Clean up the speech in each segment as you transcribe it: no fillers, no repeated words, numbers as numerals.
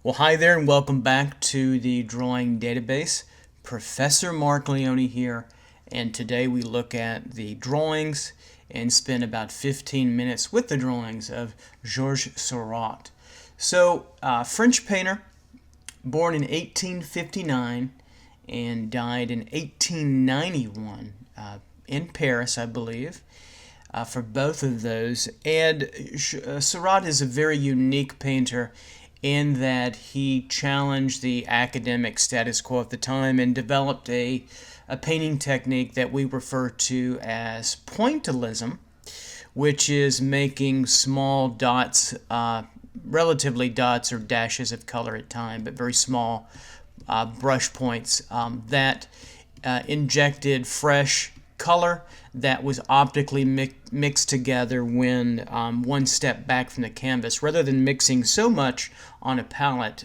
Well, hi there and welcome back to the Drawing Database. Professor Marc Leone here, and today we look at the drawings and spend about 15 minutes with the drawings of Georges Seurat. So, French painter, born in 1859 and died in 1891 in Paris, I believe. For both of those. And Seurat is a very unique painter in that he challenged the academic status quo at the time and developed a painting technique that we refer to as pointillism, which is making small dots, relatively dots or dashes of color at time, but very small brush points that injected fresh color that was optically mixed together when one step back from the canvas. Rather than mixing so much on a palette,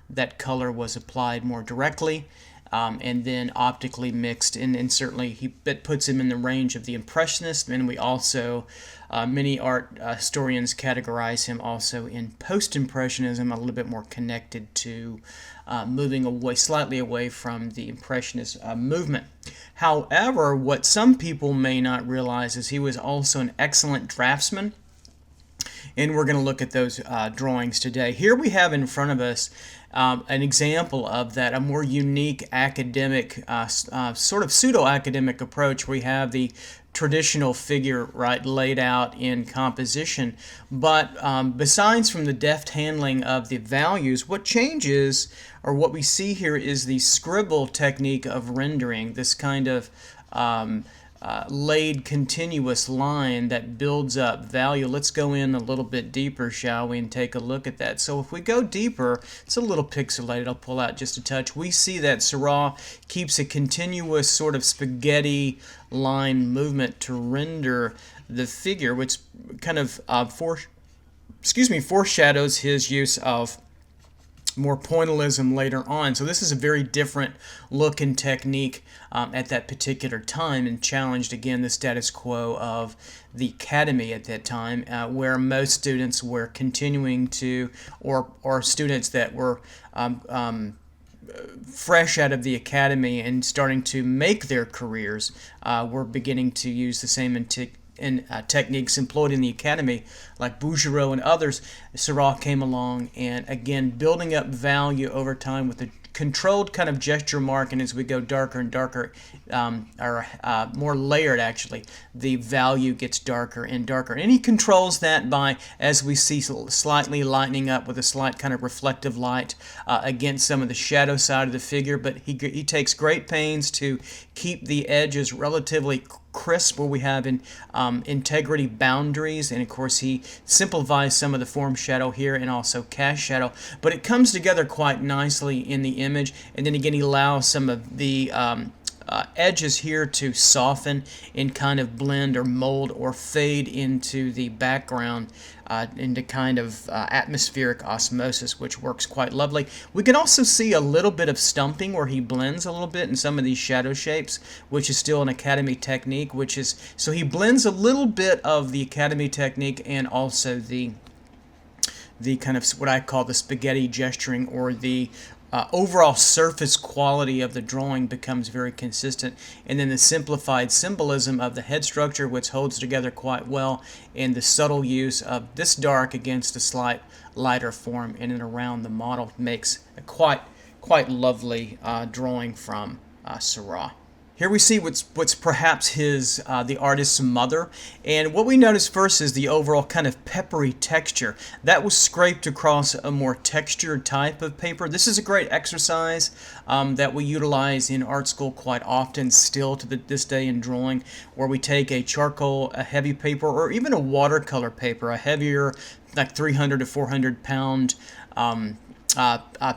that color was applied more directly and then optically mixed. And certainly it puts him in the range of the Impressionist. And we also, many art historians categorize him also in post-Impressionism, a little bit more connected to moving slightly away from the Impressionist movement. However, what some people may not realize is he was also an excellent draftsman, and we're going to look at those drawings today. Here we have in front of us an example of that, a more unique academic, sort of pseudo-academic approach. We have the traditional figure laid out in composition, but besides from the deft handling of the values, what changes or what we see here is the scribble technique of rendering, this kind of laid continuous line that builds up value. Let's go in a little bit deeper, shall we, and take a look at that. So if we go deeper, it's a little pixelated. I'll pull out just a touch. We see that Seurat keeps a continuous sort of spaghetti line movement to render the figure, which kind of foreshadows his use of more pointillism later on. So this is a very different look and technique at that particular time, and challenged again the status quo of the academy at that time, where most students were continuing to, or students that were fresh out of the academy and starting to make their careers were beginning to use the same techniques employed in the academy, like Bouguereau and others. Seurat came along and again building up value over time with a controlled kind of gesture mark, and as we go darker and darker, or more layered actually, the value gets darker and darker. And he controls that by, as we see, slightly lightening up with a slight kind of reflective light against some of the shadow side of the figure, but he takes great pains to keep the edges relatively crisp, where we have integrity boundaries, and of course he simplifies some of the form shadow here and also cast shadow, but it comes together quite nicely in the image. And then again he allows some of the edges here to soften and kind of blend or mold or fade into the background into kind of atmospheric osmosis, which works quite lovely. We can also see a little bit of stumping where he blends a little bit in some of these shadow shapes, which is still an academy technique, so he blends a little bit of the academy technique and also the kind of what I call the spaghetti gesturing, or the overall surface quality of the drawing becomes very consistent, and then the simplified symbolism of the head structure, which holds together quite well, and the subtle use of this dark against a slight lighter form in and around the model makes a quite lovely drawing from Seurat. Here we see what's perhaps the artist's mother, and what we notice first is the overall kind of peppery texture that was scraped across a more textured type of paper. This is a great exercise that we utilize in art school quite often still to this day in drawing, where we take a charcoal, a heavy paper, or even a watercolor paper, a heavier, like 300 to 400 pound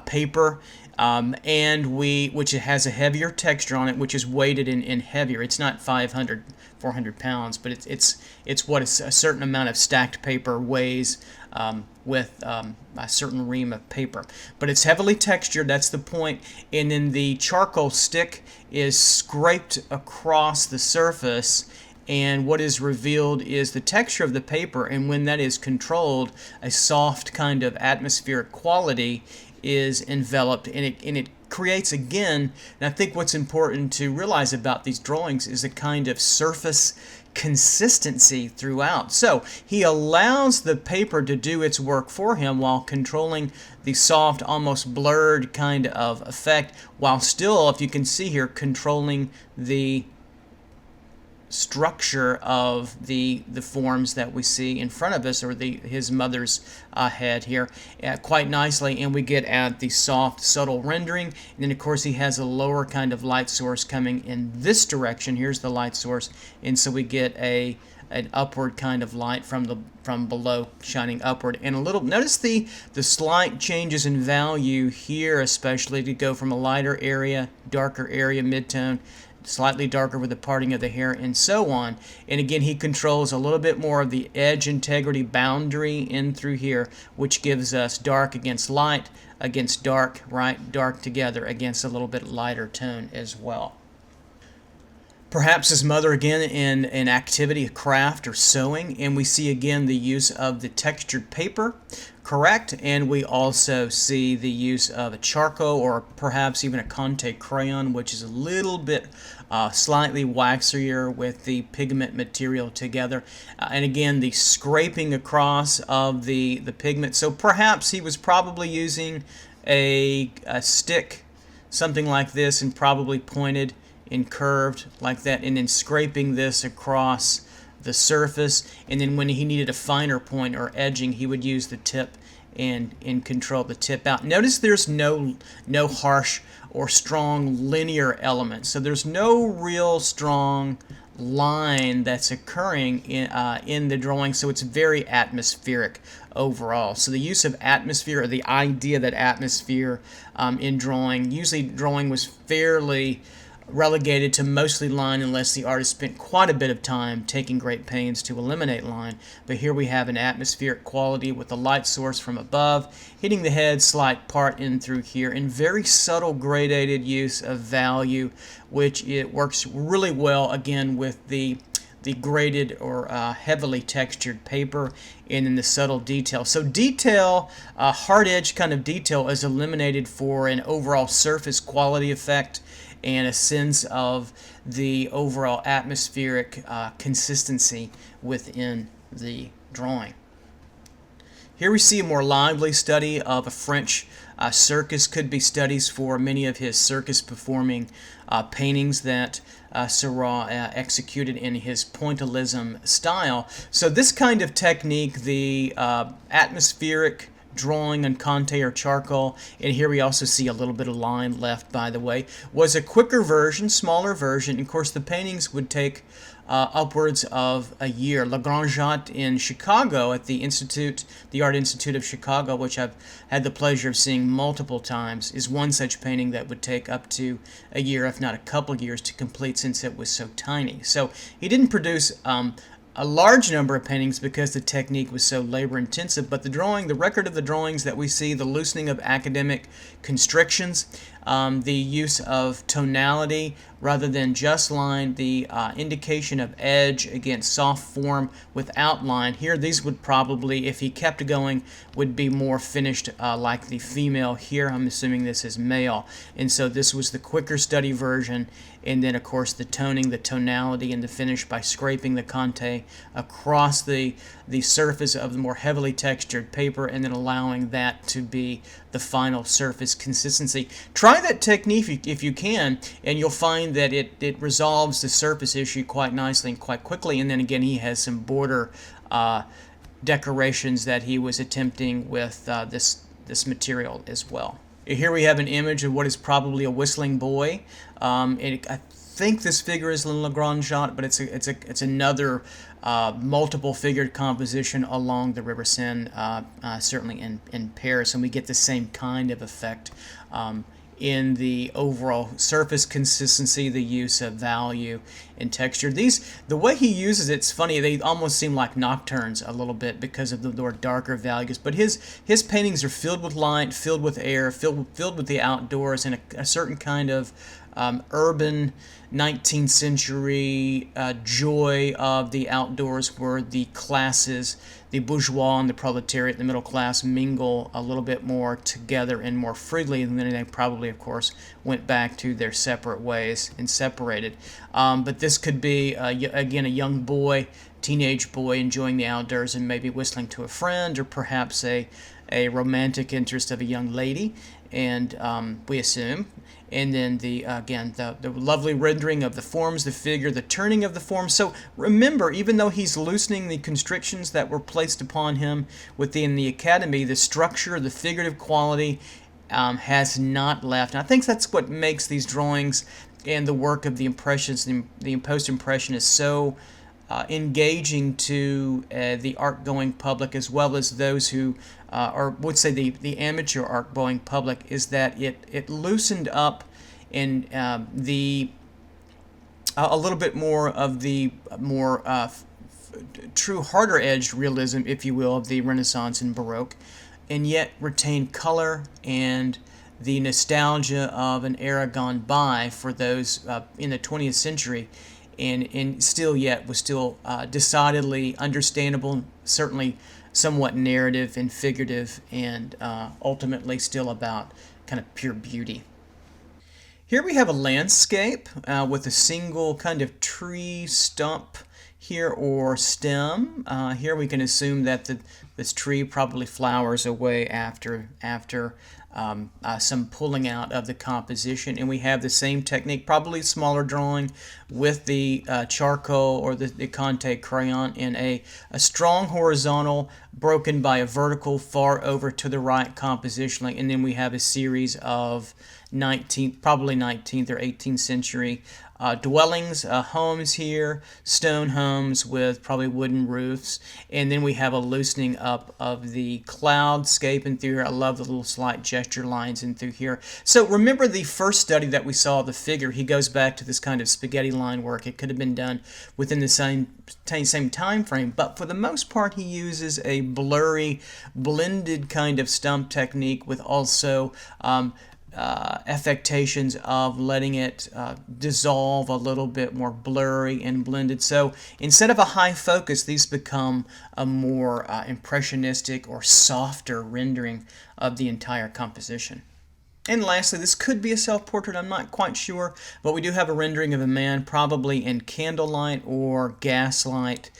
paper, which has a heavier texture on it, which is weighted in heavier. It's not 500, 400 pounds, but it's what a certain amount of stacked paper weighs with a certain ream of paper. But it's heavily textured, that's the point, and then the charcoal stick is scraped across the surface, and what is revealed is the texture of the paper, and when that is controlled, a soft kind of atmospheric quality is enveloped, and it creates, again, and I think what's important to realize about these drawings is a kind of surface consistency throughout. So he allows the paper to do its work for him while controlling the soft, almost blurred kind of effect, while still, if you can see here, controlling the structure of the forms that we see in front of us, or his mother's head here, quite nicely. And we get at the soft, subtle rendering. And then, of course, he has a lower kind of light source coming in this direction. Here's the light source, and so we get an upward kind of light from below shining upward. And a little, notice the slight changes in value here, especially to go from a lighter area, darker area, midtone, slightly darker with the parting of the hair, and so on. And again, he controls a little bit more of the edge integrity boundary in through here, which gives us dark against light, against dark, right, dark together against a little bit lighter tone as well. Perhaps his mother again in activity, craft, or sewing, and we see again the use of the textured paper, correct, and we also see the use of a charcoal or perhaps even a Conte crayon, which is a little bit slightly waxier with the pigment material together, and again the scraping across of the pigment. So perhaps he was probably using a stick, something like this, and probably pointed and curved like that, and then scraping this across the surface. And then when he needed a finer point or edging, he would use the tip and control the tip out. Notice there's no harsh or strong linear element, so there's no real strong line that's occurring in the drawing, so it's very atmospheric overall. So the use of atmosphere, or the idea that atmosphere in drawing, usually drawing was fairly relegated to mostly line unless the artist spent quite a bit of time taking great pains to eliminate line. But here we have an atmospheric quality with the light source from above hitting the head, slight part in through here, and very subtle gradated use of value, which it works really well again with the graded or heavily textured paper, and then the subtle detail. So detail, hard edge kind of detail, is eliminated for an overall surface quality effect and a sense of the overall atmospheric consistency within the drawing. Here we see a more lively study of a French circus. Could be studies for many of his circus performing paintings that Seurat executed in his pointillism style. So this kind of technique, the atmospheric drawing on Conte or charcoal, and here we also see a little bit of line left, by the way, was a quicker version, smaller version. Of course, the paintings would take upwards of a year. Le Grand Jatte in Chicago at the Institute, the Art Institute of Chicago, which I've had the pleasure of seeing multiple times, is one such painting that would take up to a year, if not a couple years, to complete, since it was so tiny. So he didn't produce a large number of paintings because the technique was so labor intensive, but the record of the drawings that we see, the loosening of academic constrictions, the use of tonality rather than just line, the indication of edge against soft form with outline. Here, these would probably, if he kept going, would be more finished like the female here. I'm assuming this is male. And so this was the quicker study version. And then, of course, the toning, the tonality, and the finish by scraping the Conte across the surface of the more heavily textured paper, and then allowing that to be the final surface consistency. Try that technique if you can, and you'll find that it resolves the surface issue quite nicely and quite quickly. And then again, he has some border decorations that he was attempting with this material as well. Here we have an image of what is probably a whistling boy. I think this figure is Le Grand Jatte, but it's another multiple figured composition along the River Seine, certainly in Paris, and we get the same kind of effect in the overall surface consistency, the use of value, and texture. The way he uses it's funny. They almost seem like nocturnes a little bit because of the more darker values. But his paintings are filled with light, filled with air, filled with the outdoors, and a certain kind of urban 19th century joy of the outdoors, where the classes, the bourgeois and the proletariat, the middle class, mingle a little bit more together and more freely, and then they probably, of course, went back to their separate ways and separated. But this could be, again, a young boy, teenage boy enjoying the outdoors and maybe whistling to a friend, or perhaps a romantic interest of a young lady, and we assume. And then the lovely rendering of the forms, the figure, the turning of the forms. So remember, even though he's loosening the constrictions that were placed upon him within the academy, the structure, the figurative quality has not left. And I think that's what makes these drawings and the work of the Impressionists, the post-Impressionists, so engaging to the art-going public, as well as those who or would say the amateur art-going public, is that it loosened up in a little bit more of the more true harder-edged realism, if you will, of the Renaissance and Baroque, and yet retained color and the nostalgia of an era gone by for those in the 20th century, and still yet was still decidedly understandable, certainly somewhat narrative and figurative, and ultimately still about kind of pure beauty. Here we have a landscape with a single kind of tree stump here, or stem. Here we can assume that this tree probably flowers away after some pulling out of the composition, and we have the same technique, probably smaller drawing, with the charcoal or the Conte crayon in a strong horizontal broken by a vertical far over to the right compositionally, and then we have a series of probably 19th or 18th century dwellings, homes here, stone homes with probably wooden roofs, and then we have a loosening up of the cloudscape in through here. I love the little slight gesture lines in through here. So remember the first study that we saw of the figure, he goes back to this kind of spaghetti line work. It could have been done within the same time frame, but for the most part he uses a blurry, blended kind of stump technique with also affectations of letting it dissolve a little bit more blurry and blended. So instead of a high focus, these become a more impressionistic or softer rendering of the entire composition. And lastly, this could be a self-portrait, I'm not quite sure, but we do have a rendering of a man, probably in candlelight or gaslight.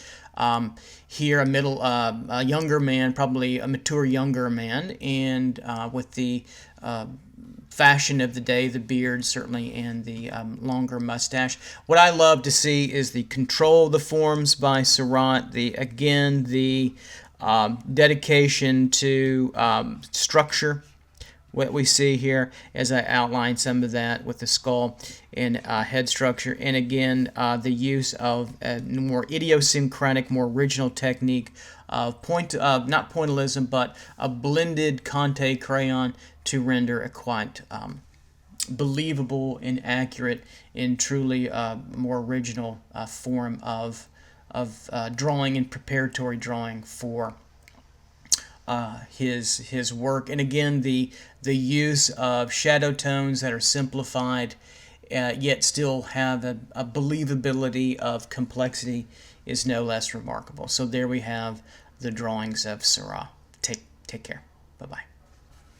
Here, a younger man, probably a mature younger man, and with the fashion of the day, the beard certainly, and the longer mustache. What I love to see is the control of the forms by SEURAT, the dedication to structure. What we see here, as I outlined some of that with the skull and head structure, and again the use of a more idiosyncratic, more original technique of not pointillism, but a blended Conte crayon to render a quite believable and accurate and truly more original form of drawing and preparatory drawing for his work. And again, the use of shadow tones that are simplified yet still have a believability of complexity is no less remarkable. So there we have the drawings of SEURAT. Take care. Bye-bye.